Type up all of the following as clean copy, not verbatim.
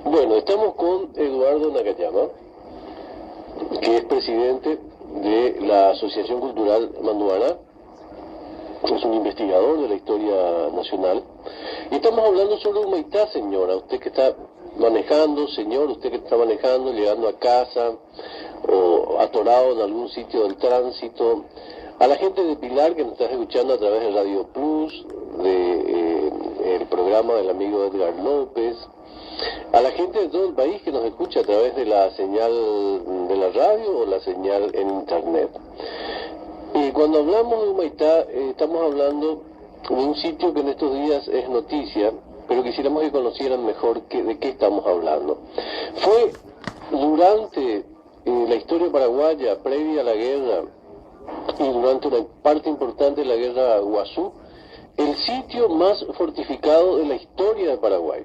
Bueno, estamos con Eduardo Nakayama, que es presidente de la Asociación Cultural Manduana, es un investigador de la historia nacional, y estamos hablando sobre Humaitá, señora, usted que está manejando, señor, usted que está manejando, llegando a casa, o atorado en algún sitio del tránsito, a la gente de Pilar que nos está escuchando a través de Radio Plus, el programa del amigo Edgar López, a la gente de todo el país que nos escucha a través de la señal de la radio o la señal en internet. Y cuando hablamos de Humaitá, estamos hablando de un sitio que en estos días es noticia, pero quisiéramos que conocieran mejor de qué estamos hablando. Fue durante la historia paraguaya, previa a la guerra, y durante una parte importante de la guerra Guazú, el sitio más fortificado de la historia de Paraguay.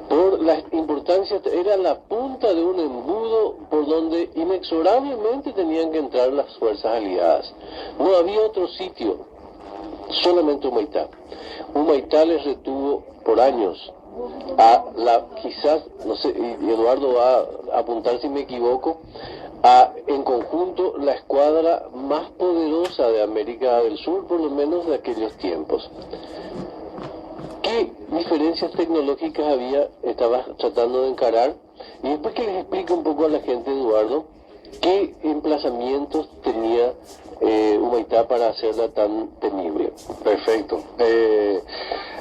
Por la importancia, era la punta de un embudo por donde inexorablemente tenían que entrar las fuerzas aliadas. No había otro sitio, solamente Humaitá. Humaitá les retuvo por años a quizás, no sé, y Eduardo va a apuntar si me equivoco, en conjunto la escuadra más poderosa de América del Sur, por lo menos de aquellos tiempos. ¿Qué diferencias tecnológicas había? Estaba tratando de encarar. Y después que les explique un poco a la gente, Eduardo, qué emplazamientos tenía Humaitá para hacerla tan temible. Perfecto.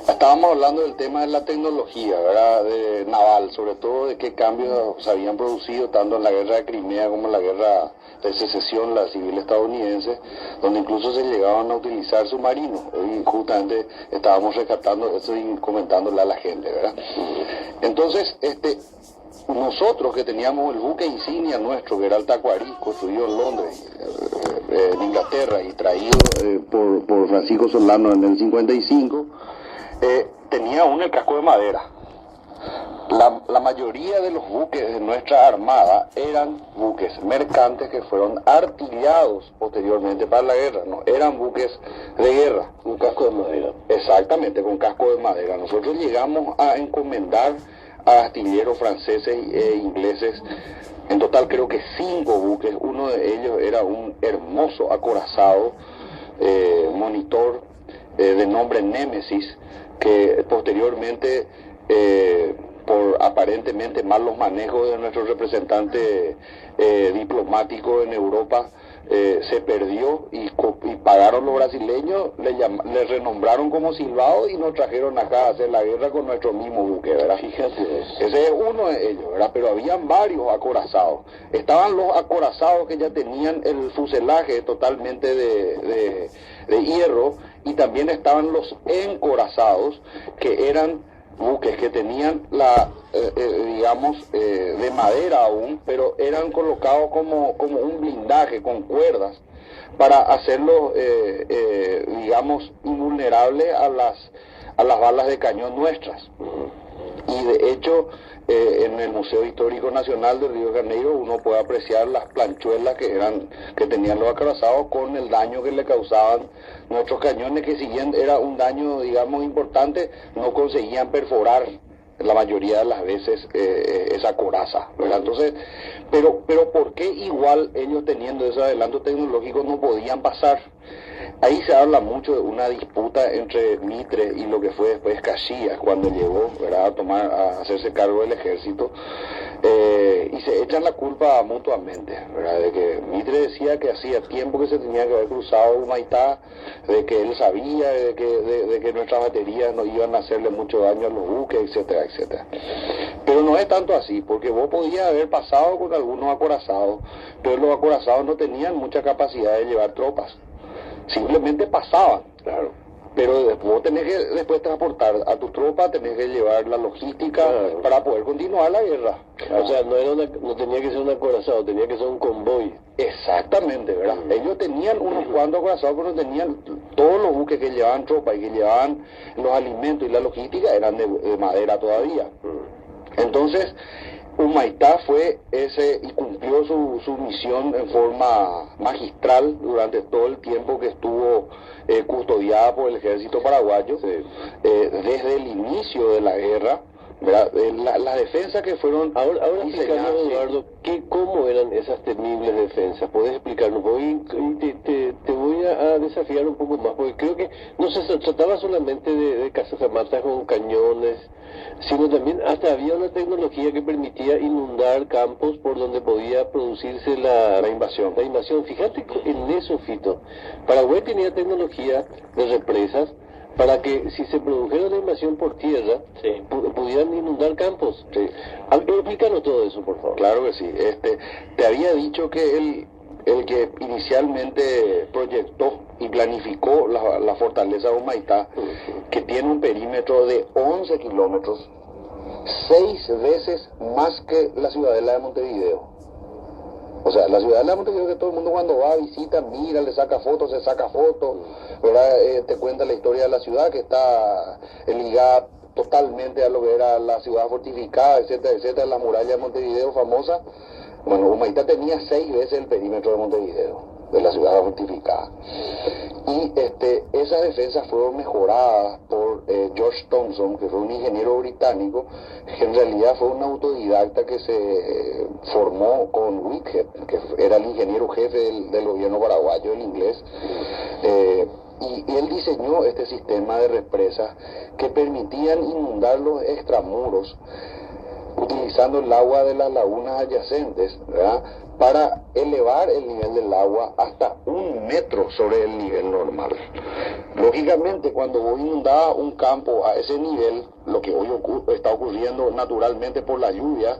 Estábamos hablando del tema de la tecnología, ¿verdad? Naval, sobre todo de qué cambios se habían producido tanto en la guerra de Crimea como en la guerra de secesión, la civil estadounidense, donde incluso se llegaban a utilizar submarinos. Y justamente estábamos rescatando eso y comentándole a la gente, ¿verdad? Entonces, nosotros que teníamos el buque insignia nuestro, que era el Tacuarí, construido en Londres, en Inglaterra, y traído por Francisco Solano en el 55, tenía aún el casco de madera. La mayoría de los buques de nuestra armada eran buques mercantes que fueron artillados posteriormente para la guerra, no eran buques de guerra. Un casco de madera. Exactamente, con casco de madera. Nosotros llegamos a encomendar a astilleros franceses e ingleses, en total creo que 5 buques. Uno de ellos era un hermoso acorazado monitor de nombre Némesis, que posteriormente por aparentemente malos manejos de nuestro representante diplomático en Europa, se perdió y pagaron los brasileños, le renombraron como Silvao y nos trajeron acá a hacer la guerra con nuestro mismo buque, ¿verdad? Fíjate. Ese es uno de ellos, ¿verdad? Pero habían varios acorazados. Estaban los acorazados que ya tenían el fuselaje totalmente de hierro, y también estaban los encorazados, que eran buques que tenían de madera aún, pero eran colocados como un blindaje con cuerdas para hacerlos, invulnerables a las balas de cañón nuestras. Y de hecho, en el Museo Histórico Nacional de Río de Janeiro uno puede apreciar las planchuelas que tenían los acorazados con el daño que le causaban nuestros cañones, que si bien era un daño, importante, no conseguían perforar la mayoría de las veces esa coraza, ¿verdad? Entonces, pero ¿por qué igual ellos, teniendo ese adelanto tecnológico, no podían pasar? Ahí se habla mucho de una disputa entre Mitre y lo que fue después Caxias, cuando llegó, ¿verdad?, a hacerse cargo del ejército, y se echan la culpa mutuamente, ¿verdad?, de que Mitre decía que hacía tiempo que se tenía que haber cruzado Humaitá, de que él sabía de que nuestras baterías no iban a hacerle mucho daño a los buques, etcétera, etcétera. Pero no es tanto así, porque vos podías haber pasado con algunos acorazados, pero los acorazados no tenían mucha capacidad de llevar tropas. Simplemente pasaban, claro. Pero vos tenés que después transportar a tus tropas, tenés que llevar la logística, claro, para poder continuar la guerra. Claro. O sea, no tenía que ser un acorazado, tenía que ser un convoy. Exactamente, ¿verdad? Ellos tenían unos cuantos acorazados, pero tenían todos los buques que llevaban tropas y que llevaban los alimentos y la logística eran de madera todavía. Entonces, Humaitá fue ese y cumplió su misión en forma magistral durante todo el tiempo que estuvo custodiada por el ejército paraguayo, desde el inicio de la guerra, ¿verdad? Las defensas que fueron Ahora diseñadas, explícanos, Eduardo, ¿cómo eran esas temibles defensas? ¿Podés explicarnos? Te voy a desafiar un poco más, porque creo que no se trataba solamente de cazamatas con cañones, sino también hasta había una tecnología que permitía inundar campos por donde podía producirse la invasión. La invasión. Fíjate en eso, Fito. Paraguay tenía tecnología de represas para que si se produjera una invasión por tierra, sí, pudieran inundar campos. Sí. Explícanos todo eso, por favor. Claro que sí. Te había dicho que el que inicialmente proyectó y planificó la fortaleza de Humaitá, que tiene un perímetro de 11 kilómetros, 6 veces más que la ciudadela de Montevideo. O sea, la ciudadela de Montevideo, que todo el mundo cuando va, visita, mira, le saca fotos, se saca fotos, ¿verdad? Te cuenta la historia de la ciudad, que está ligada totalmente a lo que era la ciudad fortificada, etcétera, etcétera, la muralla de Montevideo famosa. Bueno, Humaitá tenía 6 veces el perímetro de Montevideo, de la ciudad fortificada. Y esas defensas fueron mejoradas por George Thompson, que fue un ingeniero británico, que en realidad fue un autodidacta que se formó con Whitehead, que era el ingeniero jefe del gobierno paraguayo, el inglés. Y él diseñó este sistema de represas que permitían inundar los extramuros utilizando el agua de las lagunas adyacentes, ¿verdad?, para elevar el nivel del agua hasta 1 metro sobre el nivel normal. Lógicamente, cuando vos inundabas un campo a ese nivel, lo que hoy está ocurriendo naturalmente por la lluvia,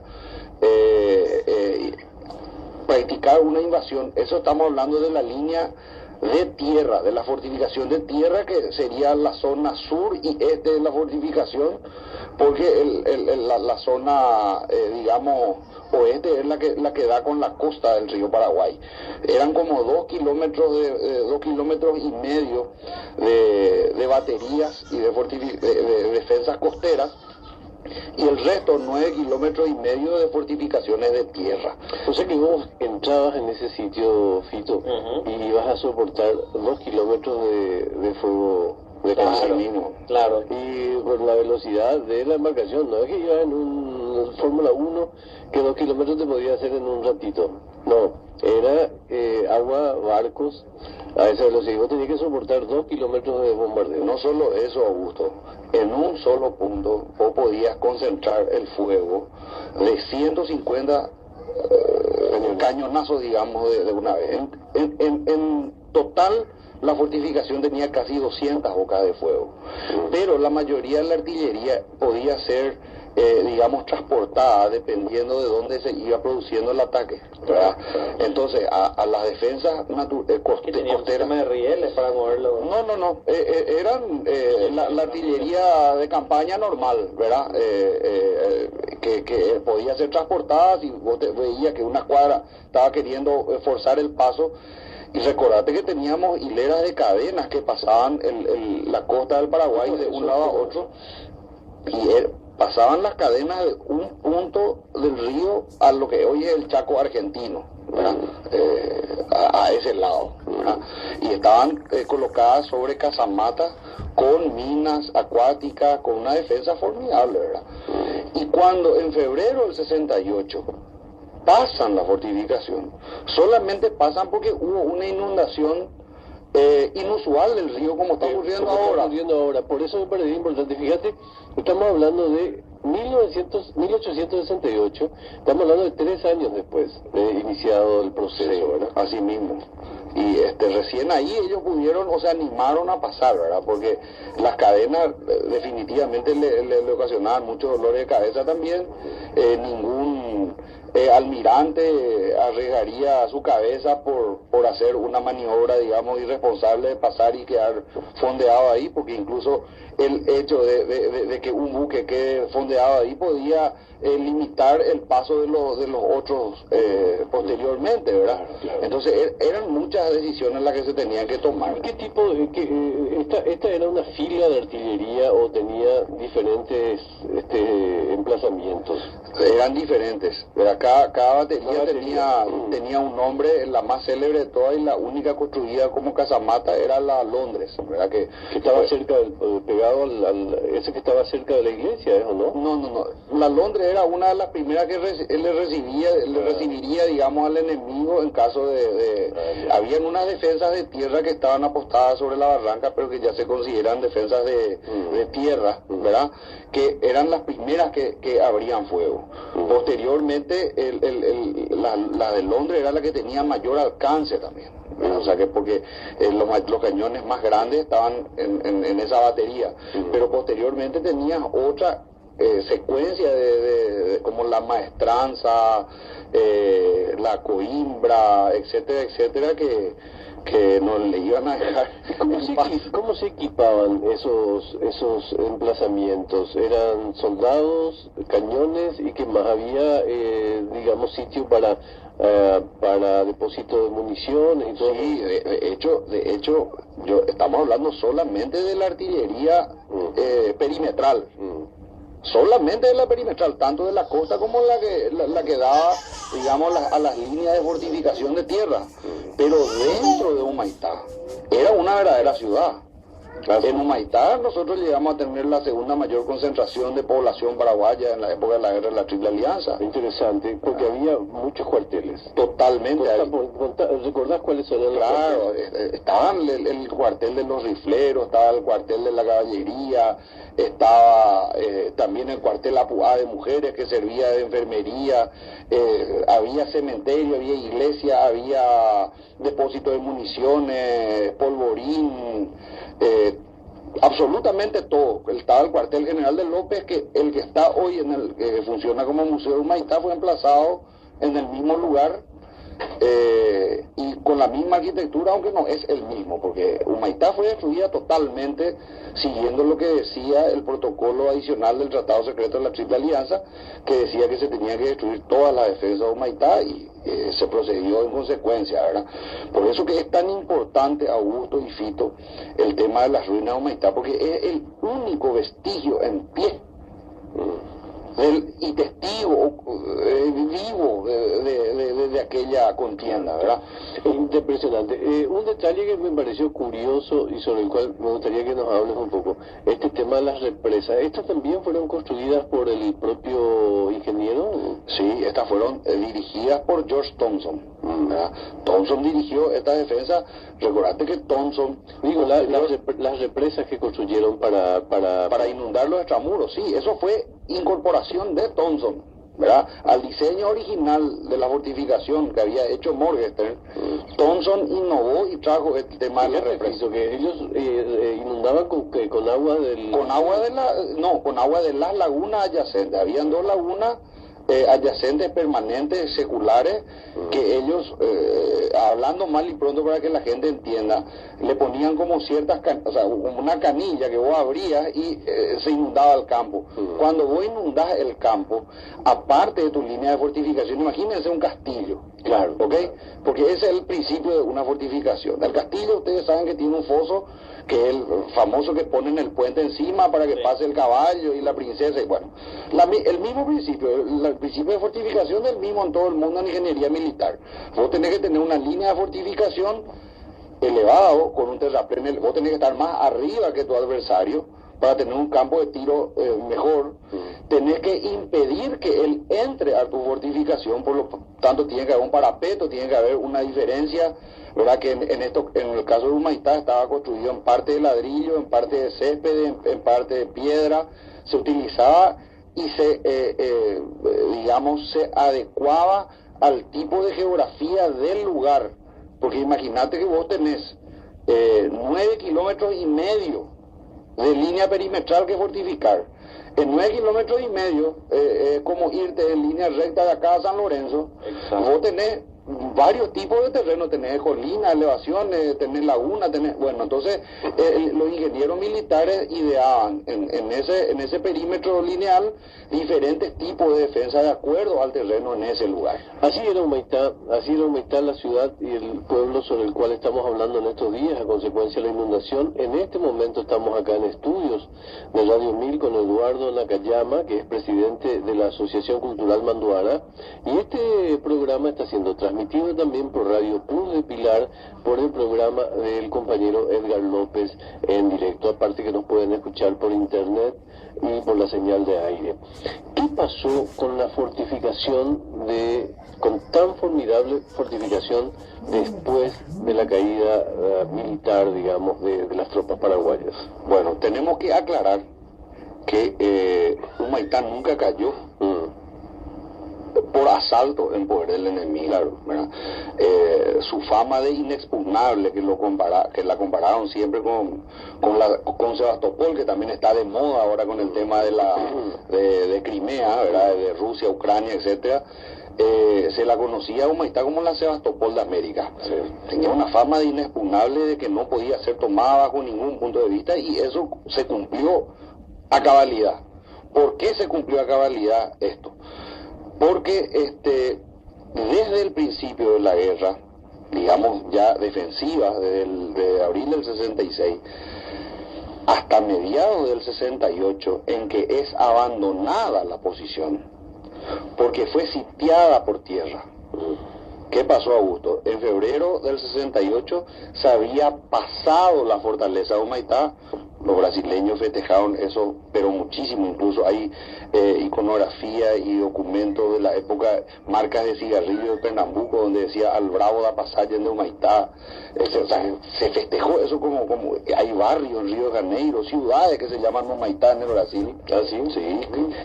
practicar una invasión, eso estamos hablando de la línea de tierra, de la fortificación de tierra, que sería la zona sur y este de la fortificación, porque la zona, digamos, oeste es la que da con la costa del río Paraguay. Eran como 2 kilómetros y medio de baterías y de defensas costeras, y el resto 9 kilómetros y medio de fortificaciones de tierra. O sea que vos entrabas en ese sitio, Fito, y ibas a soportar 2 kilómetros de fuego de claro, mismo. Claro. Y por la velocidad de la embarcación, no es que ibas en un Fórmula 1 que 2 kilómetros te podía hacer en un ratito. No, era agua, barcos, a esa velocidad. Vos tenías que soportar 2 kilómetros de bombardeo. No solo eso, Augusto, en un solo punto vos podías concentrar el fuego de 150 cañonazos, digamos, de una vez. En total, la fortificación tenía casi 200 bocas de fuego, pero la mayoría de la artillería podía ser, digamos, transportada dependiendo de dónde se iba produciendo el ataque, ¿verdad? Entonces, a las defensas costeras... de rieles para moverlo. No, eran la artillería de campaña normal, ¿verdad? Que podía ser transportada si vos veías que una cuadra estaba queriendo forzar el paso. Y recordate que teníamos hileras de cadenas que pasaban la costa del Paraguay de un lado a otro, y pasaban las cadenas de un punto del río a lo que hoy es el Chaco argentino, ¿verdad? A ese lado, ¿verdad? Y estaban colocadas sobre casamatas con minas acuáticas, con una defensa formidable, ¿verdad? Y cuando en febrero del 68 pasan la fortificación, solamente pasan porque hubo una inundación inusual del río, como está ocurriendo ahora. Por eso me parece importante. Fíjate, estamos hablando de 1868, estamos hablando de 3 años después de iniciado el proceso, ¿verdad? Así mismo. Y recién ahí ellos pudieron, o se animaron a pasar, ¿verdad? Porque las cadenas definitivamente le ocasionaban muchos dolores de cabeza también. Ningún almirante arriesgaría su cabeza por hacer una maniobra, digamos, irresponsable de pasar y quedar fondeado ahí, porque incluso el hecho de que un buque quede fondeado ahí podía limitar el paso de los otros posteriormente, ¿verdad? Claro. Entonces eran muchas decisiones las que se tenían que tomar. ¿Qué tipo esta era una fila de artillería o tenía diferentes emplazamientos? Eran diferentes, ¿verdad? Cada batería tenía un nombre. La más célebre de todas y la única construida como casamata era la Londres, ¿verdad? Que estaba cerca, pegado ese que estaba cerca de la iglesia, ¿o no? No. La Londres era una de las primeras que le recibiría, digamos, al enemigo en caso habían unas defensas de tierra que estaban apostadas sobre la barranca, pero que ya se consideran defensas de tierra, ¿verdad? Que eran las primeras que abrían fuego. Posteriormente, la de Londres era la que tenía mayor alcance también. O sea que porque los cañones más grandes estaban en esa batería, pero posteriormente tenías otra secuencia como la Maestranza, la Coimbra, etcétera, que no le iban a dejar. ¿Cómo se equipaban esos emplazamientos? ¿Eran soldados, cañones y qué más? ¿Había, digamos, sitio para depósito de municiones y todo? Sí, de hecho, estamos hablando solamente de la artillería perimetral. Solamente de la perimetral, tanto de la costa como la que daba, digamos, a las líneas de fortificación de tierra. Pero dentro de Humaitá era una verdadera ciudad. En Humaitá nosotros llegamos a tener la segunda mayor concentración de población paraguaya en la época de la guerra de la Triple Alianza. Interesante, porque había muchos cuarteles. Totalmente. ¿Recordás cuáles eran los cuarteles? Claro, estaban el cuartel de los rifleros, estaba el cuartel de la caballería, estaba también el cuartel Apuá de mujeres que servía de enfermería, había cementerio, había iglesia, había depósito de municiones, polvorín, absolutamente todo. Estaba el cuartel general de López, que el que está hoy que funciona como Museo de Humaitá, fue emplazado en el mismo lugar y con la misma arquitectura, aunque no es el mismo, porque Humaitá fue destruida totalmente siguiendo lo que decía el protocolo adicional del Tratado Secreto de la Triple Alianza, que decía que se tenía que destruir todas las defensas de Humaitá, y se procedió en consecuencia, ¿verdad? Por eso que es tan importante, Augusto y Fito, el tema de las ruinas de Humaitá, porque es el único vestigio en pie y testigo vivo de aquella contienda, ¿verdad? Impresionante. Un detalle que me pareció curioso y sobre el cual me gustaría que nos hables un poco, este tema de las represas. ¿Estas también fueron construidas por el propio ingeniero? Sí, estas fueron dirigidas por George Thompson. Thompson dirigió esta defensa. Recordate que Thompson... Digo, las represas que construyeron para inundar los extramuros, sí, eso fue incorporación de Thompson, ¿verdad? Al diseño original de la fortificación que había hecho Morgenstern, Thompson innovó y trajo el tema de la represa. Que ellos inundaban con agua del... Con agua de las lagunas adyacentes. Habían dos lagunas adyacentes permanentes seculares que ellos, hablando mal y pronto para que la gente entienda, le ponían como como una canilla que vos abrías y se inundaba el campo. Cuando vos inundás el campo, aparte de tu línea de fortificación, imagínense un castillo, claro, ¿ok? Porque ese es el principio de una fortificación. El castillo, ustedes saben que tiene un foso, que es el famoso que ponen el puente encima para que pase el caballo y la princesa, y bueno, el mismo principio, el principio de fortificación es el mismo en todo el mundo en ingeniería militar. Vos tenés que tener una línea de fortificación elevado con un terraplén, vos tenés que estar más arriba que tu adversario para tener un campo de tiro mejor. Tenés que impedir que él entre a tu fortificación, por lo tanto tiene que haber un parapeto, tiene que haber una diferencia, ¿verdad? Que en el caso de Humaitá estaba construido en parte de ladrillo, en parte de césped, en parte de piedra. Se utilizaba y se adecuaba al tipo de geografía del lugar, porque imagínate que vos tenés 9,5 kilómetros de línea perimetral que fortificar. En 9,5 kilómetros es como irte en línea recta de acá a San Lorenzo. Exacto. Vos tenés varios tipos de terreno, tenés colinas, elevaciones, tenés lagunas, bueno, entonces los ingenieros militares ideaban en ese perímetro lineal diferentes tipos de defensa de acuerdo al terreno en ese lugar. Así era Humaitá la ciudad y el pueblo sobre el cual estamos hablando en estos días a consecuencia de la inundación. En este momento estamos acá en estudios de Radio 1000 con Eduardo Nakayama, que es presidente de la Asociación Cultural Manduara, y este programa está siendo transmitido transmitido también por Radio Plus de Pilar, por el programa del compañero Edgar López en directo, aparte que nos pueden escuchar por internet y por la señal de aire. ¿Qué pasó con la fortificación con tan formidable fortificación después de la caída militar, digamos, de las tropas paraguayas? Bueno, tenemos que aclarar que Humaitá nunca cayó por asalto en poder del enemigo, claro, ¿verdad? Su fama de inexpugnable, que la compararon siempre con Sebastopol, que también está de moda ahora con el tema de Crimea, ¿verdad? De Rusia, Ucrania, etcétera. Se la conocía a Humaitá como la Sebastopol de América. Sí. Tenía una fama de inexpugnable, de que no podía ser tomada bajo ningún punto de vista, y eso se cumplió a cabalidad. ¿Por qué se cumplió a cabalidad esto? Porque desde el principio de la guerra, digamos ya defensiva, desde abril del 66 hasta mediados del 68, en que es abandonada la posición, porque fue sitiada por tierra. ¿Qué pasó, Augusto? En febrero del 68 se había pasado la fortaleza de Humaitá. Los brasileños festejaron eso, pero muchísimo. Incluso hay iconografía y documentos de la época, marcas de cigarrillo de Pernambuco, donde decía al bravo da pasaje de Humaitá. O sea, se festejó eso como hay barrios en Río de Janeiro, ciudades que se llaman Humaitá en el Brasil. ¿Ah, sí? Sí,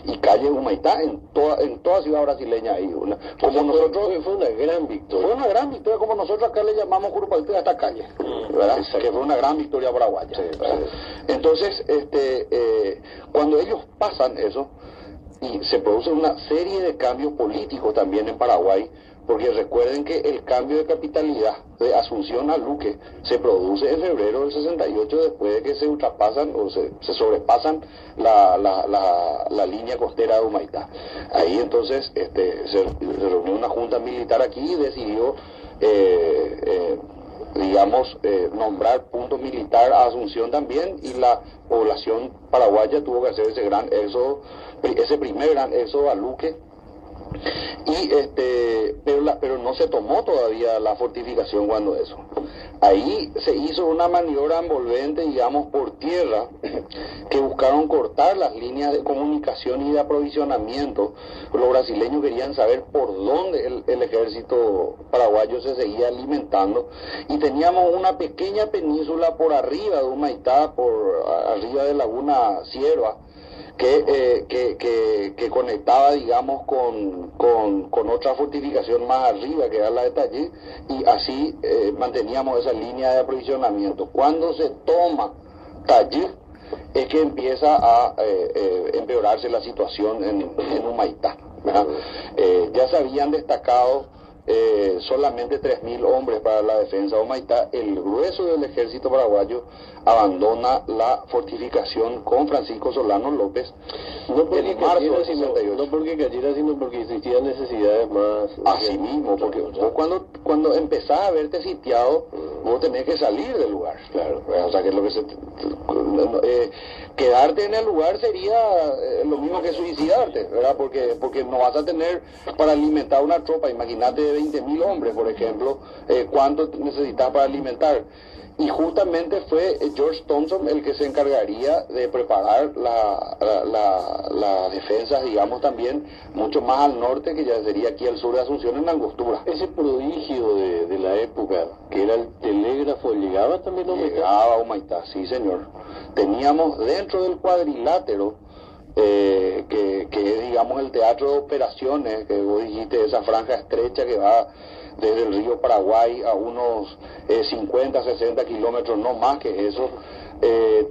y calle Humaitá en toda ciudad brasileña hay una. Como nosotros, fue una gran victoria. Fue una gran victoria, como nosotros acá le llamamos Curupayté a esta calle, ¿verdad? Que fue una gran victoria paraguaya. Sí, entonces, cuando ellos pasan eso, y se produce una serie de cambios políticos también en Paraguay, porque recuerden que el cambio de capitalidad de Asunción a Luque se produce en febrero del 68, después de que se ultrapasan o se sobrepasan la línea costera de Humaitá. Ahí entonces se reunió una junta militar aquí y decidió nombrar punto militar a Asunción también, y la población paraguaya tuvo que hacer ese primer gran éxodo a Luque, y pero no se tomó todavía la fortificación cuando eso. Ahí se hizo una maniobra envolvente, digamos, por tierra, que buscaron cortar las líneas de comunicación y de aprovisionamiento. Los brasileños querían saber por dónde el ejército paraguayo se seguía alimentando, y teníamos una pequeña península por arriba de Humaitá, por arriba de Laguna Cierva, que conectaba, digamos, con otra fortificación más arriba, que era la de Tallí, y así manteníamos esa línea de aprovisionamiento. Cuando se toma Tallí, es que empieza a empeorarse la situación en Humaitá, ¿verdad? Ya se habían destacado solamente 3.000 hombres para la defensa de Humaitá. El grueso del ejército paraguayo abandona la fortificación con Francisco Solano López en marzo del 68. No porque cayera, sino porque existían necesidades más. Así mismo, porque vos cuando empezás a verte sitiado, vos tenés que salir del lugar. Claro. O sea, que lo que quedarte en el lugar sería lo mismo que suicidarte, ¿verdad? Porque no vas a tener para alimentar una tropa. Imagínate de 20.000 hombres, por ejemplo, ¿cuánto necesitas para alimentar? Y justamente fue George Thompson el que se encargaría de preparar las defensas, digamos, también mucho más al norte, que ya sería aquí al sur de Asunción, en Angostura. Ese prodigio de la época, que era el telégrafo, ¿llegaba también a Humaitá? Llegaba a Humaitá, sí señor. Teníamos dentro del cuadrilátero, que es, digamos, el teatro de operaciones, que vos dijiste, esa franja estrecha que va desde el río Paraguay a unos 50, 60 kilómetros, no más que eso.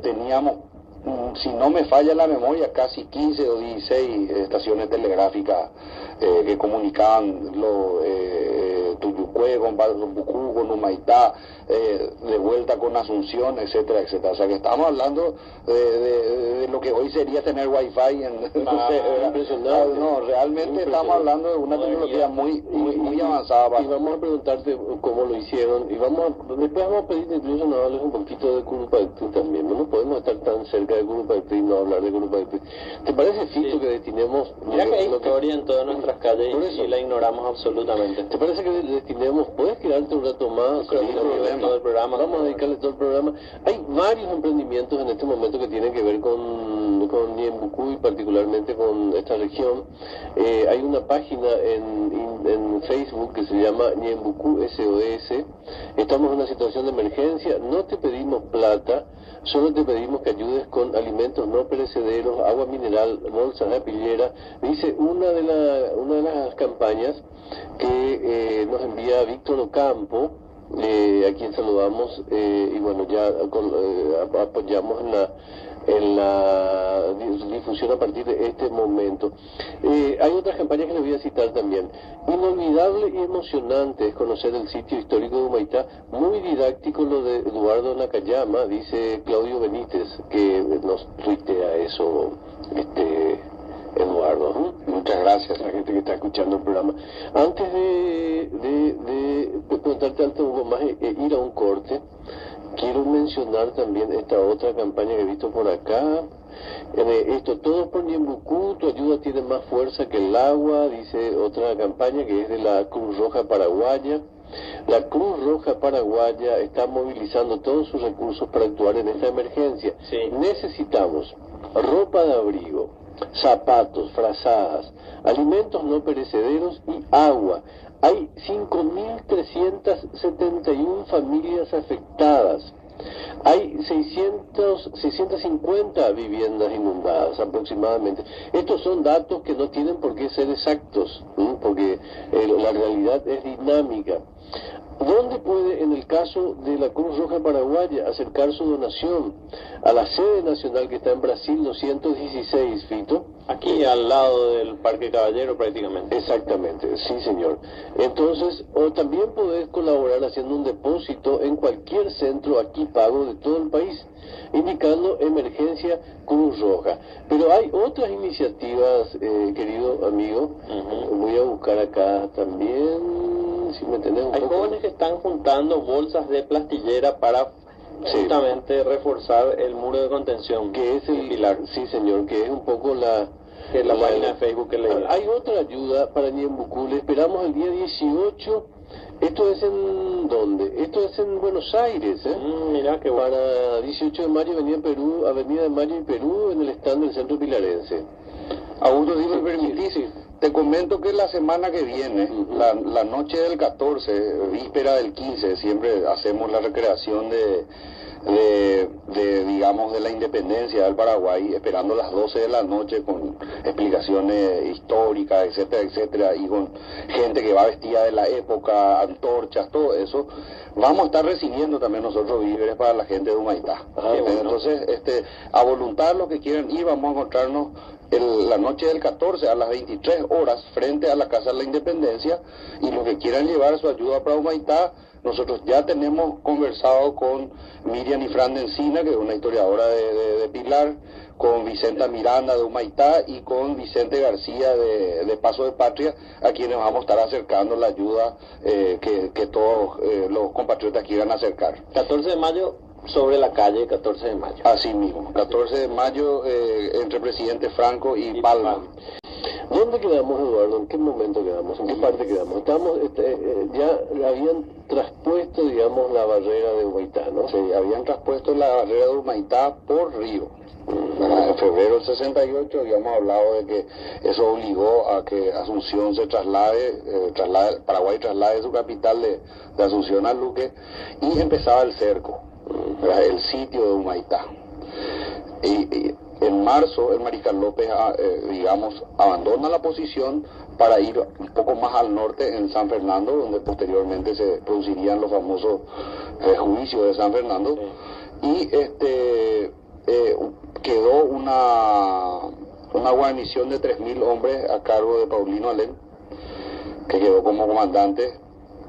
Teníamos, si no me falla la memoria, casi 15 o 16 estaciones telegráficas que comunicaban Quilpué, con Bucú, con Humaitá, de vuelta con Asunción, etcétera, etcétera. O sea que estamos hablando de lo que hoy sería tener wifi en impresionante. No, realmente estamos hablando de una tecnología muy avanzada. Y vamos a preguntarte cómo lo hicieron, y después vamos a pedirte incluso nos hables un poquito de Curupaytí también. No podemos estar tan cerca de Curupaytí y no hablar de Curupaytí. ¿Te parece, Fito, que destinemos... Mira que hay historia en todas nuestras calles y la ignoramos absolutamente. ¿Te parece que destinemos, puedes quedarte un rato más? Sí, todo el programa. Vamos a dedicarle todo el programa. Hay varios emprendimientos en este momento que tienen que ver con Ñembucú y particularmente con esta región. Hay una página en Facebook que se llama Ñembucú SOS. Estamos en una situación de emergencia, no te pedimos plata, solo te pedimos que ayudes con alimentos no perecederos, agua mineral, bolsas de pillera. Dice una de las campañas que nos envía Víctor Ocampo, a quien saludamos, y bueno, ya apoyamos en la difusión a partir de este momento. Hay otras campañas que les voy a citar también. Inolvidable y emocionante es conocer el sitio histórico de Humaitá, muy didáctico lo de Eduardo Nakayama, dice Claudio Benítez, que nos tuitea eso, Eduardo. Muchas gracias. La gente que está escuchando el programa. Antes de preguntarte algo más, ir a un corte, quiero mencionar también esta otra campaña que he visto por acá. Esto, todo por Ñembucú, tu ayuda tiene más fuerza que el agua, dice otra campaña que es de la Cruz Roja Paraguaya. La Cruz Roja Paraguaya está movilizando todos sus recursos para actuar en esta emergencia. Sí. Necesitamos ropa de abrigo, zapatos, frazadas, alimentos no perecederos y agua. Hay 5.371 familias afectadas. Hay 650 viviendas inundadas aproximadamente. Estos son datos que no tienen por qué ser exactos, porque la realidad es dinámica. ¿Dónde puede, en el caso de la Cruz Roja Paraguaya, acercar su donación? A la sede nacional que está en Brasil 216, Fito. Aquí al lado del Parque Caballero prácticamente. Exactamente, sí señor. Entonces, o también podés colaborar haciendo un depósito en cualquier centro aquí pago de todo el país, indicando Emergencia Cruz Roja. Pero hay otras iniciativas, querido amigo. Voy a buscar acá también, si me tenés un Hay poco. jóvenes que están juntando bolsas de plastillera para justamente reforzar el muro de contención, Que es el pilar. Sí señor, que es un poco la página de Facebook que leí. Hay otra ayuda para Ñembucú, le esperamos el día 18. Esto es en ¿dónde? Esto es en Buenos Aires, Mira qué bueno. Para 18 de mayo, Avenida de Mayo y Perú, en el stand del Centro Pilarense. Augusto, si me permitís, te comento que la semana que viene, la noche del 14, víspera del 15, siempre hacemos la recreación digamos, de la independencia del Paraguay, esperando las 12 de la noche con explicaciones históricas, etcétera, etcétera, y con gente que va vestida de la época, antorchas, todo eso. Vamos a estar recibiendo también nosotros víveres para la gente de Humaitá. Bueno. Entonces, a voluntad los que quieran ir, vamos a encontrarnos la noche del 14 a las 23 horas frente a la Casa de la Independencia, y los que quieran llevar su ayuda para Humaitá, nosotros ya tenemos conversado con Miriam y Fran de Encina, que es una historiadora de Pilar, con Vicenta Miranda de Humaitá y con Vicente García de Paso de Patria, a quienes vamos a estar acercando la ayuda que todos los compatriotas quieran acercar. 14 de mayo sobre la calle 14 de mayo. Así mismo, 14 de mayo entre Presidente Franco y Palma. ¿Dónde quedamos, Eduardo? ¿En qué momento quedamos? ¿En qué parte quedamos? Estamos, ya habían traspuesto, digamos, la barrera de Humaitá, ¿no? Sí, habían traspuesto la barrera de Humaitá por río. En febrero del 68 habíamos hablado de que eso obligó a que Asunción se Paraguay traslade su capital de Asunción a Luque, y empezaba el cerco, el sitio de Humaitá. Y en marzo el Mariscal López, digamos, abandona la posición para ir un poco más al norte en San Fernando, donde posteriormente se producirían los famosos juicios de San Fernando, y quedó una guarnición de 3.000 hombres a cargo de Paulino Alén, que quedó como comandante,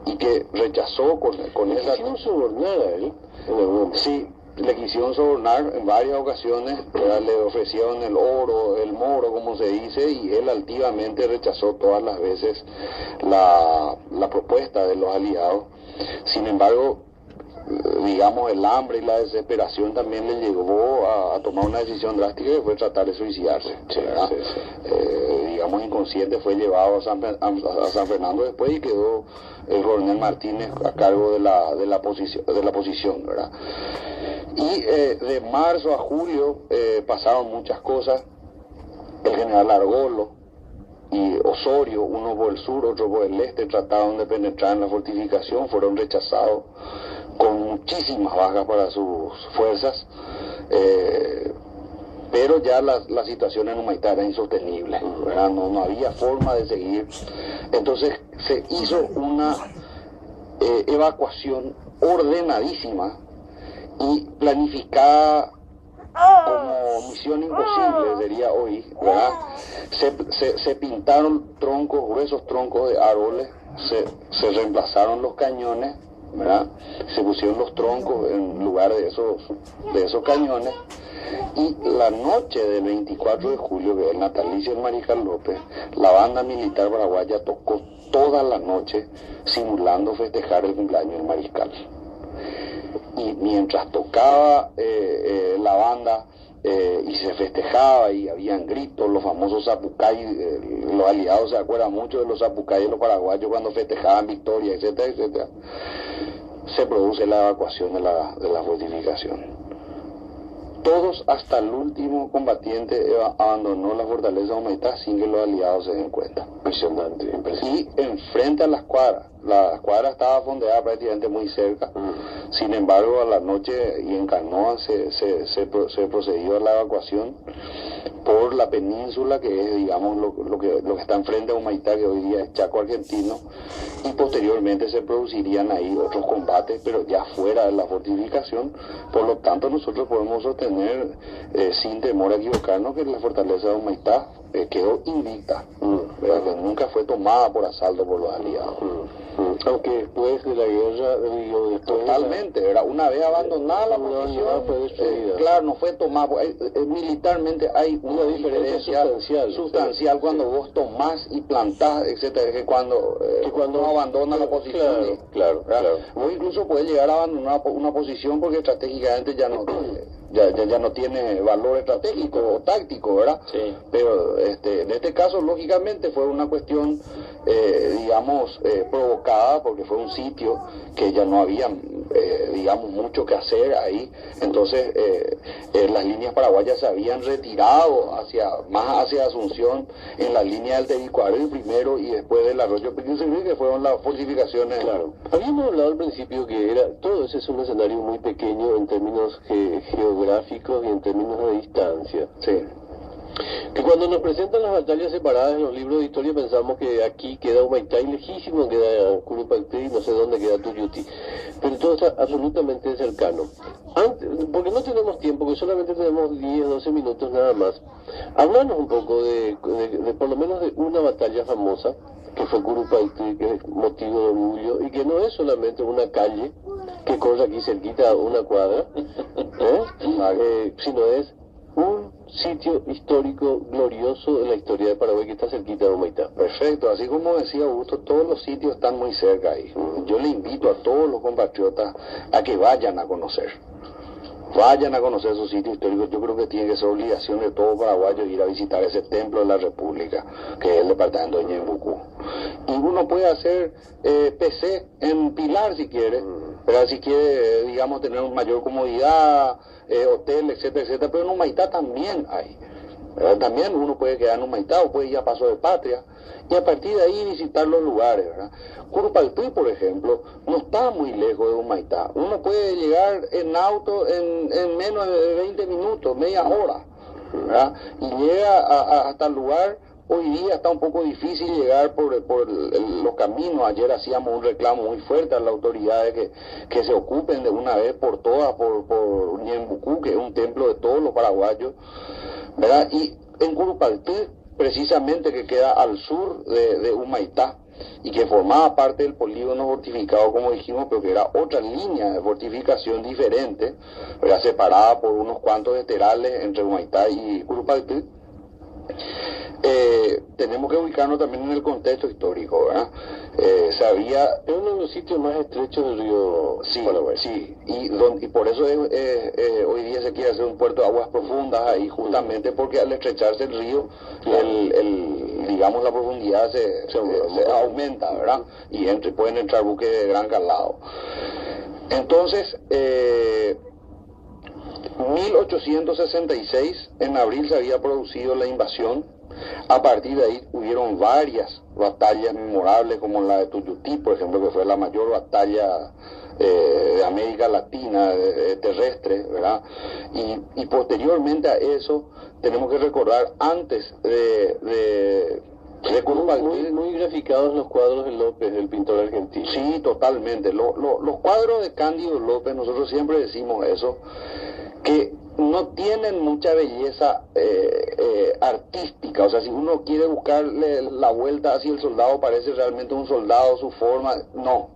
y que rechazó con ¿Le esa... quisieron sobornar a él en algún momento? Sí, le quisieron sobornar en varias ocasiones, ¿verdad? Le ofrecieron el oro, el moro, como se dice, y él altivamente rechazó todas las veces la propuesta de los aliados. Sin embargo, digamos, el hambre y la desesperación también le llevó a tomar una decisión drástica que fue tratar de suicidarse. ¿Verdad? Digamos, inconsciente, fue llevado a San Fernando después y quedó el coronel Martínez a cargo de la posición, ¿verdad? Y de marzo a julio pasaron muchas cosas. El general Argolo y Osorio, uno por el sur, otro por el este, trataron de penetrar en la fortificación, fueron rechazados con muchísimas bajas para sus fuerzas, pero ya la situación en Humaitá era insostenible, ¿verdad? No había forma de seguir. Entonces se hizo una evacuación ordenadísima y planificada como misión imposible, sería hoy, ¿verdad? Se pintaron troncos, gruesos troncos de árboles, se reemplazaron los cañones, ¿verdad? Se pusieron los troncos en lugar de esos cañones, y la noche del 24 de julio, que es el natalicio del Mariscal López, la banda militar paraguaya tocó toda la noche simulando festejar el cumpleaños del Mariscal. Y mientras tocaba la banda y se festejaba y habían gritos, los famosos zapucay, los aliados se acuerdan mucho de los zapucay de los paraguayos cuando festejaban victoria, etcétera, etcétera, se produce la evacuación de la fortificación. Todos, hasta el último combatiente, abandonó la fortaleza de Humaitá sin que los aliados se den cuenta. Impresionante, impresionante. Y enfrente a las cuadras. La escuadra estaba fondeada prácticamente muy cerca. Sin embargo, a la noche y en canoa se procedió a la evacuación por la península, que es, digamos, lo que está enfrente a Humaitá, que hoy día es Chaco argentino, y posteriormente se producirían ahí otros combates, pero ya fuera de la fortificación. Por lo tanto, nosotros podemos sostener, sin temor a equivocarnos, que la fortaleza de Humaitá quedó invicta, ¿verdad? Que nunca fue tomada por asalto por los aliados. Aunque después de la guerra, totalmente, ¿verdad? Una vez abandonada la posición, claro, no fue tomada. Militarmente hay una diferencia sustancial cuando vos tomás y plantás, etcétera, que cuando no abandonas la posición. Claro. Vos incluso puedes llegar a abandonar una posición porque estratégicamente ya no tiene valor estratégico o táctico, ¿verdad? Sí. Pero en este caso, lógicamente, fue una cuestión, digamos, provocada, porque fue un sitio que ya no había, digamos, mucho que hacer ahí. Entonces, las líneas paraguayas se habían retirado más hacia Asunción, en la línea del Tebicuarel primero y después del arroyo Piquín, que fueron las fortificaciones. Claro. Habíamos hablado al principio que todo ese es un escenario muy pequeño en términos geográficos y en términos de distancia. Sí. Que cuando nos presentan las batallas separadas en los libros de historia pensamos que aquí queda Humaitá y lejísimo queda Curupaytí y no sé dónde queda Tuyuti, pero todo está absolutamente cercano. Porque no tenemos tiempo, que solamente tenemos 10, 12 minutos nada más. Háblanos un poco de por lo menos de una batalla famosa que fue Curupaytí, que es motivo de orgullo y que no es solamente una calle que corre aquí cerquita, una cuadra, sino es un sitio histórico glorioso de la historia de Paraguay que está cerquita de Humaitá. Perfecto, así como decía Augusto, todos los sitios están muy cerca ahí. Yo le invito a todos los compatriotas a que vayan a conocer esos sitios históricos. Yo creo que tiene que ser obligación de todo paraguayo ir a visitar ese templo de la República, que es el departamento de Ñembucú. Y uno puede hacer PC en Pilar si quiere, pero si quiere, digamos, tener una mayor comodidad, hotel, etcétera, etcétera, pero en Humaitá también hay. También uno puede quedar en Humaitá o puede ir a Paso de Patria y a partir de ahí visitar los lugares, ¿verdad? Curupaytí, por ejemplo, no está muy lejos de Humaitá. Uno puede llegar en auto en menos de 20 minutos, media hora, ¿verdad? Y llega hasta el lugar. Hoy día está un poco difícil llegar por los caminos. Ayer hacíamos un reclamo muy fuerte a las autoridades que se ocupen de una vez por todas por Ñembucú, que es un templo de todos los paraguayos, ¿verdad? Y en Curupaytí, precisamente, que queda al sur de Humaitá, y que formaba parte del polígono fortificado, como dijimos, pero que era otra línea de fortificación diferente, era separada por unos cuantos esterales entre Humaitá y Curupaytí. Tenemos que ubicarnos también en el contexto histórico, ¿verdad? Es uno de los sitios más estrechos del río Paraguay. Sí, y por eso hoy día se quiere hacer un puerto de aguas profundas ahí, justamente porque al estrecharse el río, digamos, la profundidad se aumenta, ¿verdad? Y pueden entrar buques de gran calado. Entonces, 1866, en abril, se había producido la invasión. A partir de ahí hubieron varias batallas memorables, como la de Tuyutí, por ejemplo, que fue la mayor batalla de América Latina terrestre, ¿verdad? Y posteriormente a eso tenemos que recordar, antes de Curupaytí, muy graficados los cuadros de López, el pintor argentino. Sí, totalmente. Los cuadros de Cándido López, nosotros siempre decimos eso, que no tienen mucha belleza artística. O sea, si uno quiere buscarle la vuelta hacia el soldado, parece realmente un soldado, su forma, no.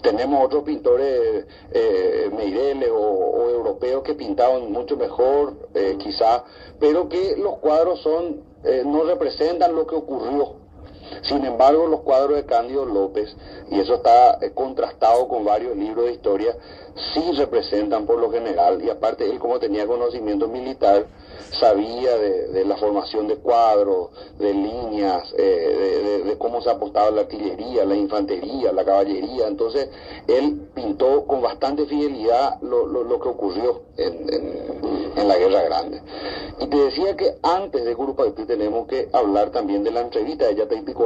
Tenemos otros pintores, Meireles o europeos, que pintaban mucho mejor, quizá, pero que los cuadros no representan lo que ocurrió. Sin embargo, los cuadros de Cándido López, y eso está contrastado con varios libros de historia, sí representan por lo general, y aparte él, como tenía conocimiento militar, sabía de la formación de cuadros, de líneas, de cómo se apostaba la artillería, la infantería, la caballería. Entonces él pintó con bastante fidelidad lo que ocurrió en la Guerra Grande. Y te decía que antes de Curupaytí tenemos que hablar también de la entrevista de Yataypicoa,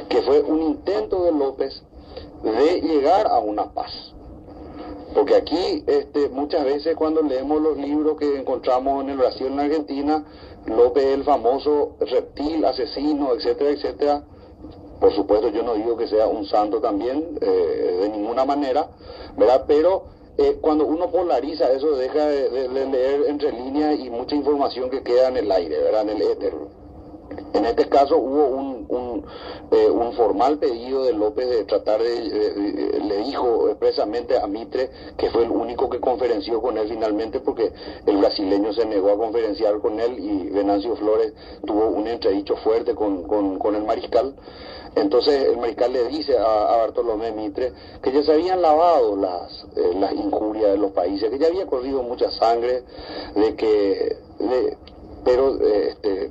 que fue un intento de López de llegar a una paz. Porque aquí muchas veces, cuando leemos los libros que encontramos en el Brasil, en Argentina, López es el famoso reptil, asesino, etcétera, etcétera. Por supuesto, yo no digo que sea un santo también, de ninguna manera, ¿verdad? Pero cuando uno polariza eso, deja de leer entre líneas y mucha información que queda en el aire, ¿verdad? En el éter. En este caso hubo un formal pedido de López de tratar le dijo expresamente a Mitre, que fue el único que conferenció con él finalmente, porque el brasileño se negó a conferenciar con él, y Venancio Flores tuvo un entredicho fuerte con el mariscal. Entonces el mariscal le dice a Bartolomé Mitre que ya se habían lavado las injurias de los países, que ya había corrido mucha sangre, pero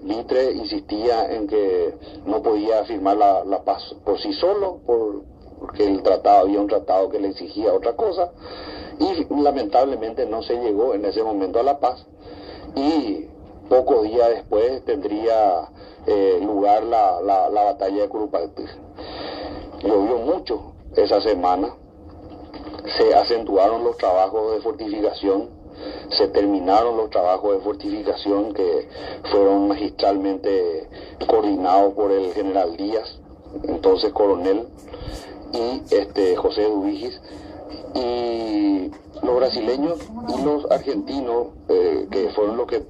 Mitre insistía en que no podía firmar la paz por sí solo, porque había un tratado que le exigía otra cosa, y lamentablemente no se llegó en ese momento a la paz, y pocos días después tendría lugar la batalla de Curupaytí. Llovió mucho esa semana, se acentuaron los trabajos de fortificación, se terminaron los trabajos de fortificación que fueron magistralmente coordinados por el general Díaz, entonces coronel, y José Dubigis, y los brasileños y los argentinos, que fueron los que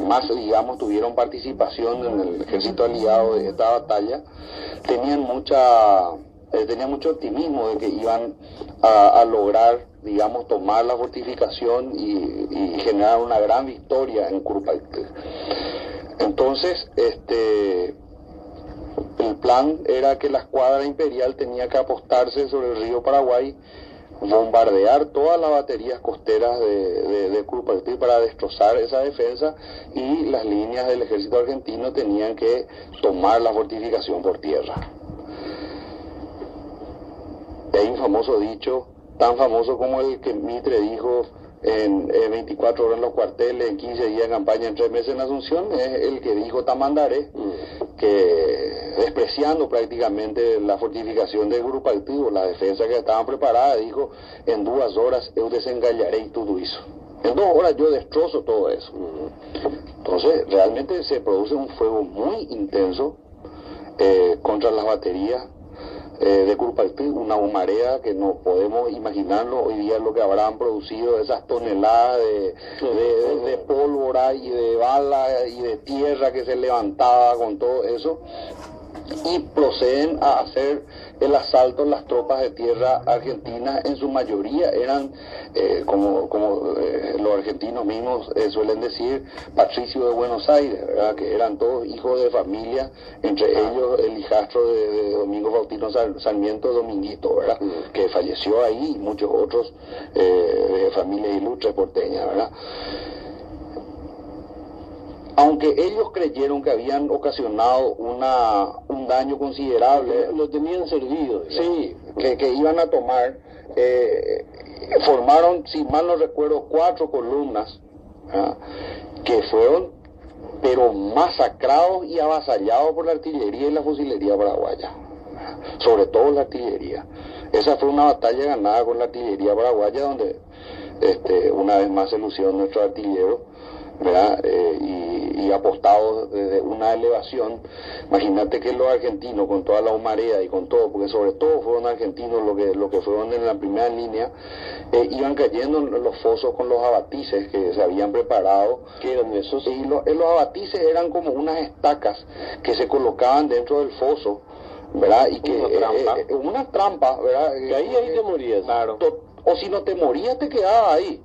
más, digamos, tuvieron participación en el ejército aliado de esta batalla, tenían mucho optimismo de que iban a lograr, digamos, tomar la fortificación y generar una gran victoria en Curupaytí. Entonces, el plan era que la escuadra imperial tenía que apostarse sobre el río Paraguay, bombardear todas las baterías costeras de Curupaytí para destrozar esa defensa, y las líneas del ejército argentino tenían que tomar la fortificación por tierra. Hay un famoso dicho, tan famoso como el que Mitre dijo en 24 horas en los cuarteles, en 15 días en campaña, en 3 meses en Asunción, es el que dijo Tamandaré, que despreciando prácticamente la fortificación de Curupaytí, la defensa que estaban preparadas, dijo: en 2 horas yo desengallaré todo eso. En 2 horas yo destrozo todo eso. Entonces realmente se produce un fuego muy intenso contra las baterías de Curupaytí, una humareda que no podemos imaginarlo hoy día, lo que habrán producido esas toneladas de pólvora y de bala y de tierra que se levantaba con todo eso. y proceden a hacer el asalto. Las tropas de tierra argentinas en su mayoría eran, como los argentinos mismos suelen decir, patricios de Buenos Aires, ¿verdad? Que eran todos hijos de familia, entre ellos el hijastro de Domingo Faustino Sarmiento, Dominguito, ¿verdad? Que falleció ahí, y muchos otros de familias ilustres porteñas, ¿verdad? Aunque ellos creyeron que habían ocasionado un daño considerable, lo tenían servido. Sí, que iban a tomar, formaron, si mal no recuerdo, 4 columnas, ¿verdad? Que fueron, pero masacrados y avasallados por la artillería y la fusilería paraguaya, ¿verdad? Sobre todo la artillería. Esa fue una batalla ganada con la artillería paraguaya, donde una vez más se lucieron nuestros artilleros, ¿verdad? Y apostados desde una elevación. Imagínate que los argentinos, con toda la humareda y con todo, porque sobre todo fueron argentinos lo que fueron en la primera línea, iban cayendo en los fosos con los abatices que se habían preparado. ¿Qué eran esos? Y los abatices eran como unas estacas que se colocaban dentro del foso, ¿verdad? Y que una trampa, ¿verdad? Que ahí te morías. Claro. O si no te morías, te quedabas ahí.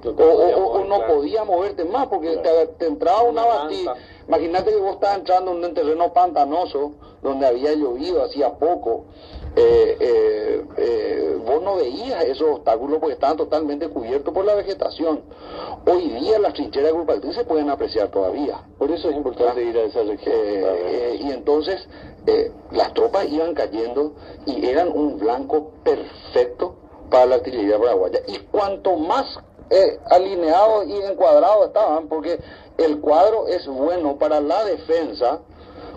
O no podía moverte más, porque te entraba una batida. Imagínate que vos estabas entrando en un terreno pantanoso, donde había llovido hacía poco. Vos no veías esos obstáculos porque estaban totalmente cubiertos por la vegetación. Hoy día las trincheras de Grupal se pueden apreciar todavía. Por eso es importante ir a esa región. Y entonces las tropas iban cayendo y eran un blanco perfecto para la artillería paraguaya. Y cuanto más alineados y encuadrados estaban, porque el cuadro es bueno para la defensa.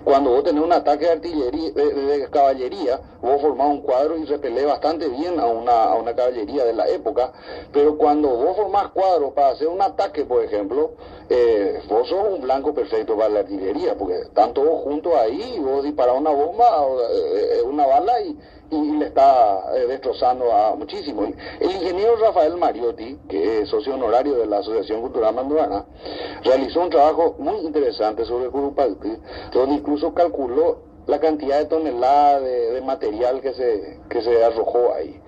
Cuando vos tenés un ataque de artillería, de caballería, vos formás un cuadro y repelés bastante bien a una caballería de la época, pero cuando vos formás cuadros para hacer un ataque, por ejemplo, vos sos un blanco perfecto para la artillería, porque están todos juntos ahí, y vos disparás una bomba, una bala y le está destrozando a muchísimo. El ingeniero Rafael Mariotti, que es socio honorario de la Asociación Cultural Manduana, realizó un trabajo muy interesante sobre Curupaytí, donde incluso calculó la cantidad de toneladas de material que se arrojó ahí.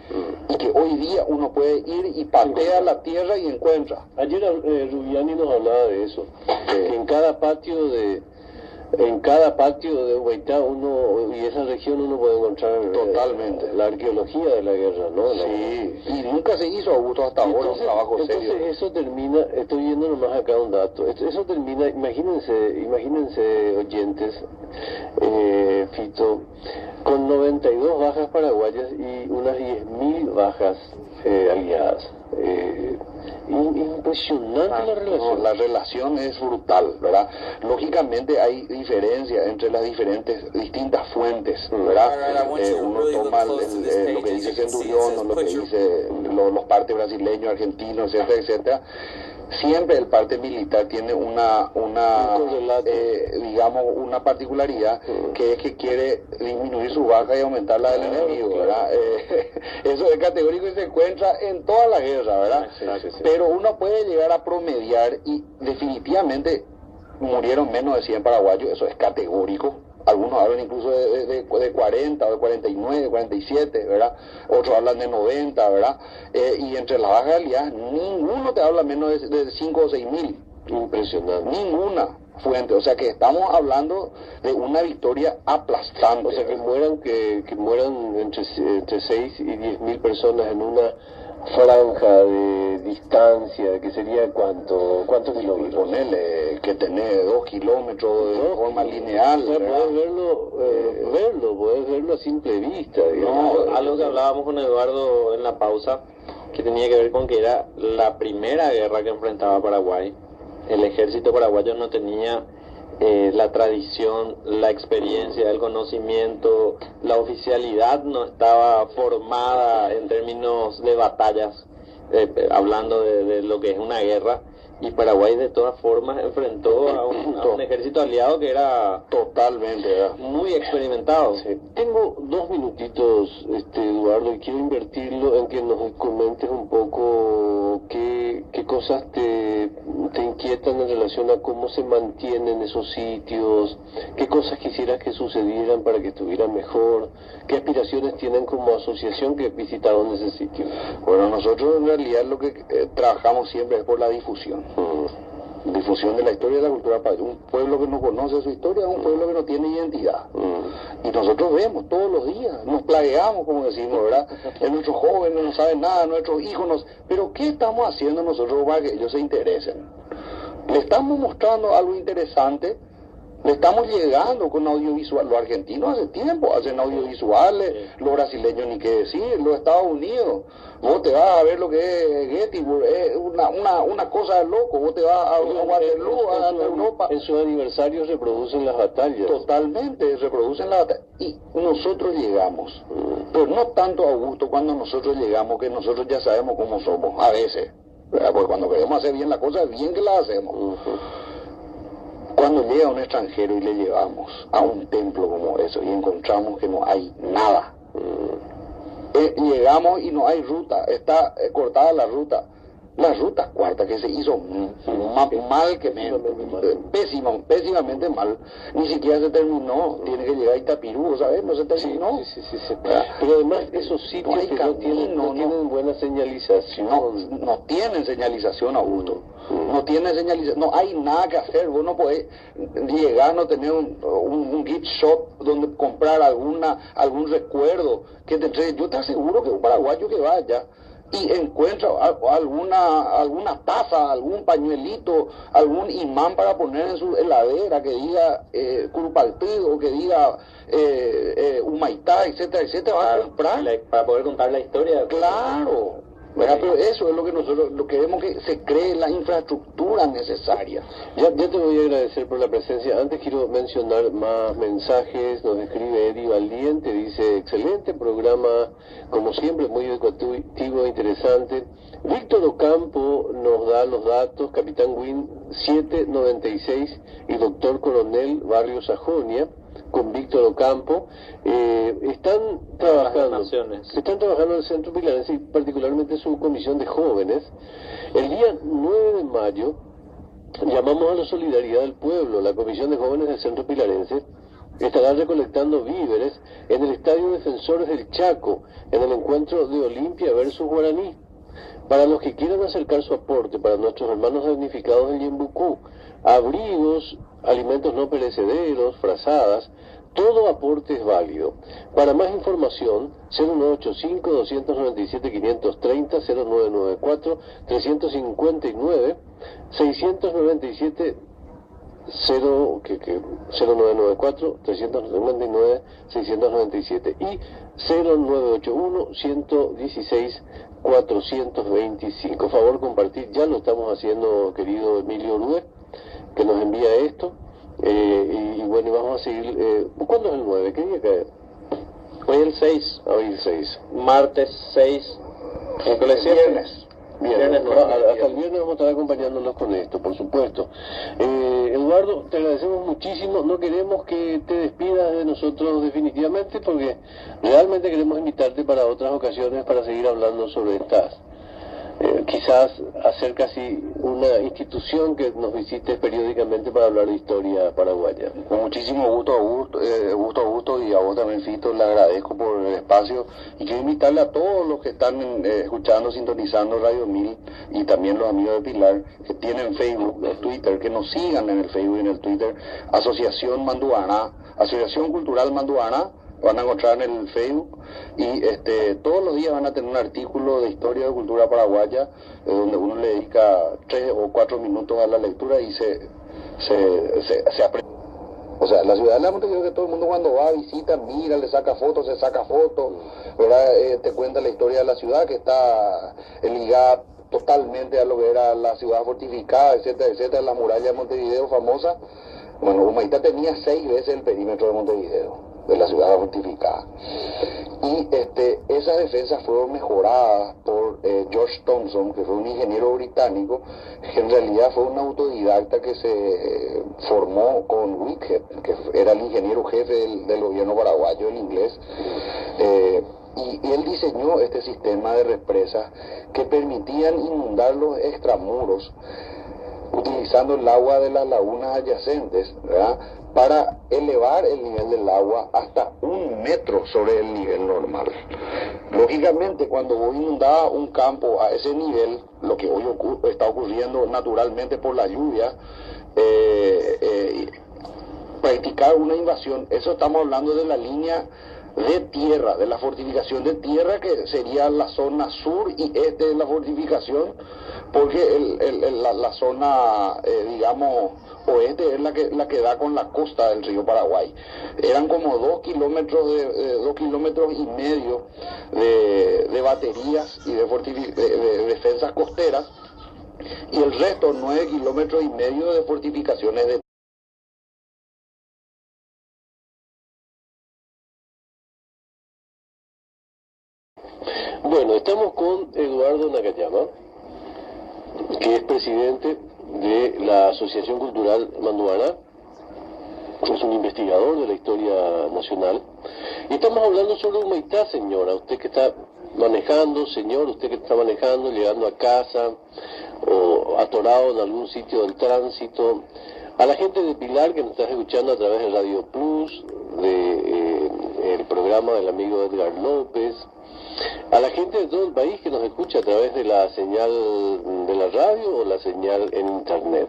Y que hoy día uno puede ir y patea la tierra y encuentra. Ayer Rubiani nos hablaba de eso, que en cada patio de Huaytá y esa región uno puede encontrar totalmente la arqueología de la guerra, ¿no? Sí, y nunca se hizo, Augusto, hasta ahora un trabajo serio. Entonces eso termina, estoy viendo nomás acá un dato, eso termina, imagínense oyentes, Fito, con 92 bajas paraguayas y unas 10.000 bajas aliadas. Impresionante la relación. No, la relación es brutal, ¿verdad? Lógicamente hay diferencias entre las distintas fuentes, ¿verdad? Uno toma lo que dice Centurión, o lo que dice los partes brasileños, argentinos, etcétera, etcétera. Siempre el parte militar tiene digamos, una particularidad, que es que quiere disminuir su baja y aumentar la del enemigo, ¿verdad? Eso es categórico y se encuentra en toda la guerra, ¿verdad? Sí. Pero uno puede llegar a promediar y definitivamente murieron menos de 100 paraguayos, eso es categórico. Algunos hablan incluso de 40, o de 49, de 47, ¿verdad? Otros hablan de 90, ¿verdad? Y entre las bajas aliadas, ninguno te habla menos de 5 o 6 mil. Impresionante. Ninguna fuente. O sea que estamos hablando de una victoria aplastante. O sea que mueran entre 6 y 10.000 personas en una franja de distancia, que sería ¿cuántos kilómetros? Ponele que tenés 2 kilómetros de forma lineal. O sea, podés verlo a simple vista, digamos. Algo que hablábamos con Eduardo en la pausa, que tenía que ver con que era la primera guerra que enfrentaba Paraguay. El ejército paraguayo no tenía la tradición, la experiencia, el conocimiento, la oficialidad no estaba formada en términos de batallas, hablando de lo que es una guerra, y Paraguay de todas formas enfrentó a un ejército aliado que era totalmente muy experimentado. Sí. Tengo 2 minutitos, Eduardo, y quiero invertirlo en que nos comentes un poco qué cosas te inquietan inquietan en relación a cómo se mantienen esos sitios, qué cosas quisieras que sucedieran para que estuvieran mejor, qué aspiraciones tienen como asociación que visitaron ese sitio. Bueno, nosotros en realidad lo que trabajamos siempre es por la difusión. Difusión de la historia y de la cultura paraguaya. Un pueblo que no conoce su historia es un pueblo que no tiene identidad. Y nosotros vemos todos los días, nos plagueamos, como decimos, ¿verdad? Nuestros jóvenes no saben nada, nuestros hijos no... Pero ¿qué estamos haciendo nosotros para que ellos se interesen? Le estamos mostrando algo interesante, le estamos llegando con audiovisual. Los argentinos hace tiempo hacen audiovisuales, los brasileños ni qué decir, los Estados Unidos. Vos te vas a ver lo que es Gettysburg, es una cosa de loco. Vos te vas a Waterloo, a Europa. En sus aniversarios reproducen las batallas. Totalmente, reproducen las batallas. Y nosotros llegamos, pero no tanto a gusto cuando nosotros llegamos, que nosotros ya sabemos cómo somos, a veces. ¿Verdad? Porque cuando queremos hacer bien la cosa, es bien que la hacemos. Cuando llega un extranjero y le llevamos a un templo como eso y encontramos que no hay nada, llegamos y no hay ruta, está cortada la ruta cuarta que se hizo mal, pésimamente mal, ni siquiera se terminó, tiene que llegar a Itapirú, ¿sabes? No se terminó. Sí. Pero además esos sitios no tienen buena señalización. No tienen señalización, Augusto. No tiene señalización, no hay nada que hacer. Vos no podés llegar, no tener un gift shop donde comprar algún recuerdo que te entregue. Yo te aseguro que un paraguayo que vaya y encuentra alguna taza, algún pañuelito, algún imán para poner en su heladera que diga Curupaltido, o que diga Humaitá, etcétera, va a comprar. Para poder contar la historia. Claro. Pero eso es lo que nosotros queremos, que se cree la infraestructura necesaria. Ya te voy a agradecer por la presencia. Antes quiero mencionar más mensajes. Nos escribe Eddie Valiente, dice: excelente programa, como siempre, muy educativo e interesante. Víctor Ocampo nos da los datos: Capitán Win 796 y Doctor Coronel Barrio Sajonia, con Víctor Ocampo. Están trabajando en el Centro Pilarense y particularmente su comisión de jóvenes. El día 9 de mayo llamamos a la solidaridad del pueblo. La comisión de jóvenes del Centro Pilarense estará recolectando víveres en el Estadio Defensores del Chaco, en el encuentro de Olimpia versus Guaraní. Para los que quieran acercar su aporte para nuestros hermanos damnificados del Yembucú, abrigos, alimentos no perecederos, frazadas, todo aporte es válido. Para más información, 0985-297-530, 0994-359-697, 0994-359-697 y 0981-116-425. Favor compartir, ya lo estamos haciendo, querido Emilio Urue, que nos envía esto. Y bueno, vamos a seguir. ¿Cuándo es el 9? ¿Qué día cae? Hoy el 6. Hoy el 6. Martes 6. Miércoles 7. Viernes, hasta el viernes vamos a estar acompañándolos con esto, por supuesto. Eduardo, te agradecemos muchísimo. No queremos que te despidas de nosotros definitivamente, porque realmente queremos invitarte para otras ocasiones para seguir hablando sobre estas. Quizás hacer casi una institución que nos visites periódicamente para hablar de historia paraguaya. Con muchísimo gusto, Augusto, y a vos también, Fito, le agradezco por el espacio, y quiero invitarle a todos los que están escuchando, sintonizando Radio 1000, y también los amigos de Pilar que tienen Facebook, Twitter, que nos sigan en el Facebook y en el Twitter. Asociación Manduaná, Asociación Cultural Manduaná, van a encontrar en el Facebook, y todos los días van a tener un artículo de historia de cultura paraguaya, donde uno le dedica 3 o 4 minutos a la lectura y se aprende. O sea, la ciudad de Montevideo, que todo el mundo cuando va, visita, mira, le saca fotos, ¿verdad? Te cuenta la historia de la ciudad, que está ligada totalmente a lo que era la ciudad fortificada, etcétera, la muralla de Montevideo famosa. Bueno, Humaitá tenía 6 veces el perímetro de Montevideo, de la ciudad fortificada. Y esas defensas fueron mejoradas por George Thompson, que fue un ingeniero británico, que en realidad fue un autodidacta que se formó con Whitehead, que era el ingeniero jefe del gobierno paraguayo, el inglés. Y él diseñó este sistema de represas que permitían inundar los extramuros. utilizando el agua de las lagunas adyacentes, ¿verdad?, para elevar el nivel del agua hasta 1 metro sobre el nivel normal. Lógicamente, cuando vos inundabas un campo a ese nivel, lo que hoy está ocurriendo naturalmente por la lluvia, practicar una invasión, eso estamos hablando de la línea de tierra, de la fortificación de tierra, que sería la zona sur y este de la fortificación, porque la zona, digamos, oeste es la que da con la costa del río Paraguay. Eran como 2 kilómetros, 2 kilómetros y medio de baterías y de defensas costeras, y el resto 9 kilómetros y medio de fortificaciones de Bueno, estamos con Eduardo Nakayama, que es presidente de la Asociación Cultural Manduana, es un investigador de la historia nacional, y estamos hablando sobre Humaitá, señora, usted que está manejando, señor, usted que está manejando, llegando a casa, o atorado en algún sitio del tránsito, a la gente de Pilar que nos está escuchando a través de Radio Plus, el programa del amigo Edgar López, a la gente de todo el país que nos escucha a través de la señal de la radio o la señal en internet.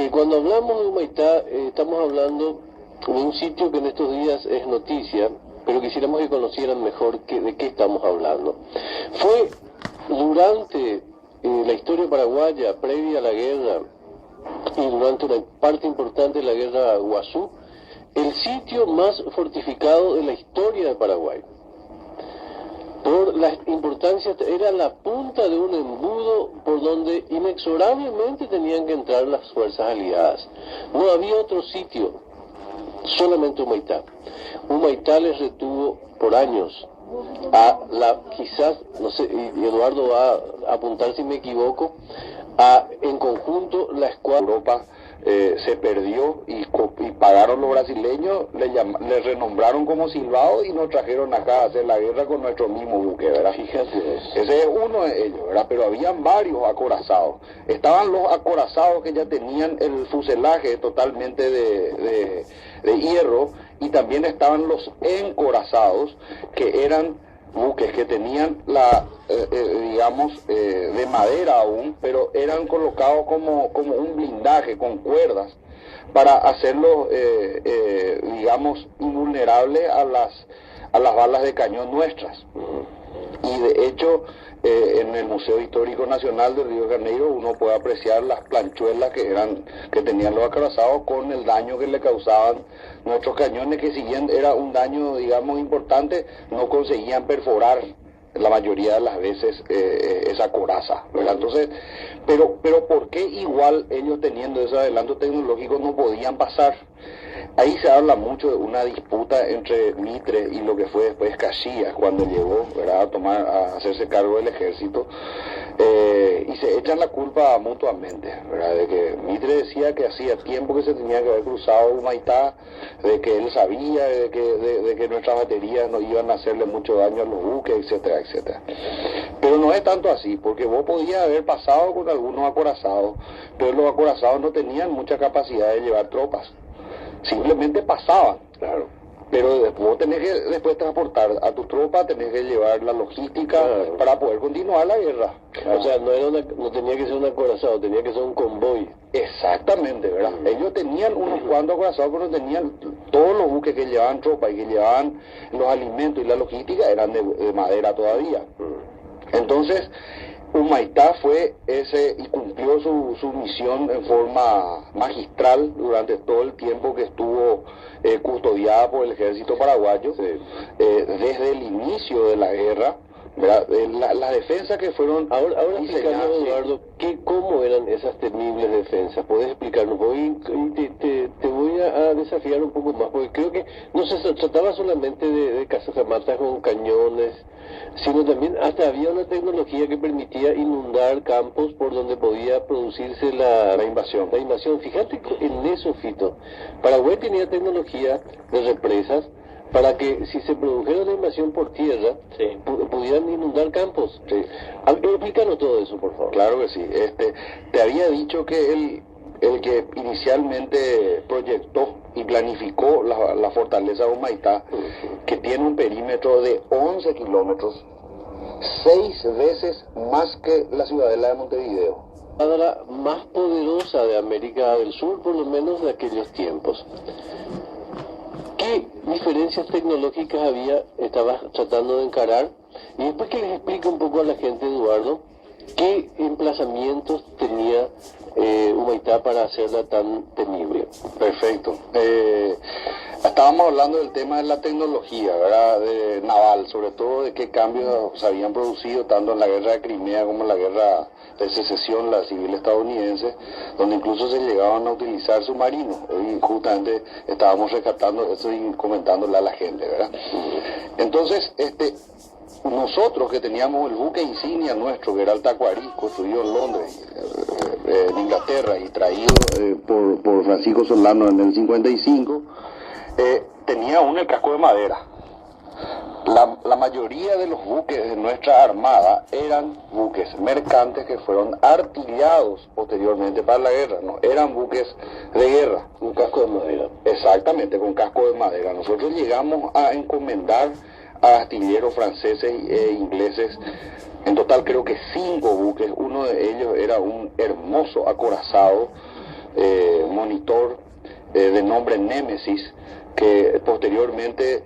Cuando hablamos de Humaitá, estamos hablando de un sitio que en estos días es noticia, pero quisiéramos que conocieran mejor de qué estamos hablando. Fue durante la historia paraguaya, previa a la guerra, y durante una parte importante de la guerra Guazú, el sitio más fortificado de la historia de Paraguay. Por la importancia, era la punta de un embudo por donde inexorablemente tenían que entrar las fuerzas aliadas. No había otro sitio, solamente Humaitá. Humaitá les retuvo por años a quizás, no sé, y Eduardo va a apuntar si me equivoco, en conjunto la escuadra Europa se perdió y pagaron los brasileños, le renombraron como Silvao y nos trajeron acá a hacer la guerra con nuestro mismo buque, ¿verdad? Fíjate. Ese es uno de ellos, ¿verdad? Pero habían varios acorazados. Estaban los acorazados que ya tenían el fuselaje totalmente de hierro, y también estaban los encorazados, que eran buques que tenían de madera aún, pero eran colocados como un blindaje con cuerdas para hacerlos, invulnerables a las balas de cañón nuestras. Y de hecho, en el Museo Histórico Nacional de Río de Janeiro uno puede apreciar las planchuelas que tenían los acorazados, con el daño que le causaban nuestros cañones, que si bien era un daño, digamos, importante, no conseguían perforar la mayoría de las veces esa coraza, ¿verdad? Entonces, pero ¿por qué igual ellos, teniendo ese adelanto tecnológico, no podían pasar? Ahí se habla mucho de una disputa entre Mitre y lo que fue después Caxias, cuando llegó, ¿verdad?, a hacerse cargo del ejército, y se echan la culpa mutuamente, ¿verdad?, de que Mitre decía que hacía tiempo que se tenía que haber cruzado Humaitá, de que él sabía de que nuestras baterías no iban a hacerle mucho daño a los buques, etcétera, etcétera. Pero no es tanto así, porque vos podías haber pasado con algunos acorazados, pero los acorazados no tenían mucha capacidad de llevar tropas. Simplemente pasaban, claro. Pero vos tenés que después transportar a tu tropa, tenés que llevar la logística, claro, para poder continuar la guerra. Claro. O sea, no tenía que ser un acorazado, tenía que ser un convoy. Exactamente, ¿verdad? Ellos tenían unos cuantos acorazados, pero tenían todos los buques que llevaban tropa y que llevaban los alimentos y la logística, eran de madera todavía. Entonces, Humaitá fue ese y cumplió su misión en forma magistral durante todo el tiempo que estuvo custodiada por el ejército paraguayo, sí, desde el inicio de la guerra, ¿verdad? Las defensas que fueron... Ahora explícanos, Eduardo, ¿cómo eran esas temibles defensas? ¿Podés explicarnos? Te voy a desafiar un poco más, porque creo que no se trataba solamente de cazamatas con cañones, sino también hasta había una tecnología que permitía inundar campos por donde podía producirse la invasión. Fíjate en eso, Fito. Paraguay tenía tecnología de represas, para que si se produjera una invasión por tierra, Sí. pudieran inundar campos. Sí. Explícanos todo eso, por favor. Claro que sí. Te había dicho que el que inicialmente proyectó y planificó la fortaleza de Humaitá, que tiene un perímetro de 11 kilómetros, 6 veces más que la ciudadela de Montevideo. La más poderosa de América del Sur, por lo menos de aquellos tiempos. ¿Qué diferencias tecnológicas estabas tratando de encarar? Y después que les explique un poco a la gente, Eduardo, ¿qué emplazamientos tenía Humaitá para hacerla tan temible? Perfecto. Estábamos hablando del tema de la tecnología, ¿verdad? De naval, sobre todo de qué cambios se habían producido tanto en la guerra de Crimea como en la guerra de secesión, la civil estadounidense, donde incluso se llegaban a utilizar submarinos. Hoy justamente estábamos rescatando eso y comentándole a la gente, ¿verdad? Entonces, nosotros que teníamos el buque insignia nuestro, que era el Tacuarí, construido en Londres, en Inglaterra, y traído por Francisco Solano en el 55, tenía aún el casco de madera. La mayoría de los buques de nuestra armada eran buques mercantes que fueron artillados posteriormente para la guerra, no eran buques de guerra. Un casco de madera. Exactamente, con casco de madera. Nosotros llegamos a encomendar a astilleros franceses e ingleses, en total creo que 5 buques. Uno de ellos era un hermoso acorazado monitor de nombre Némesis, que posteriormente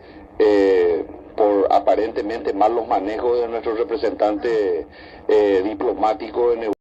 por aparentemente malos manejos de nuestro representante diplomático en Europa,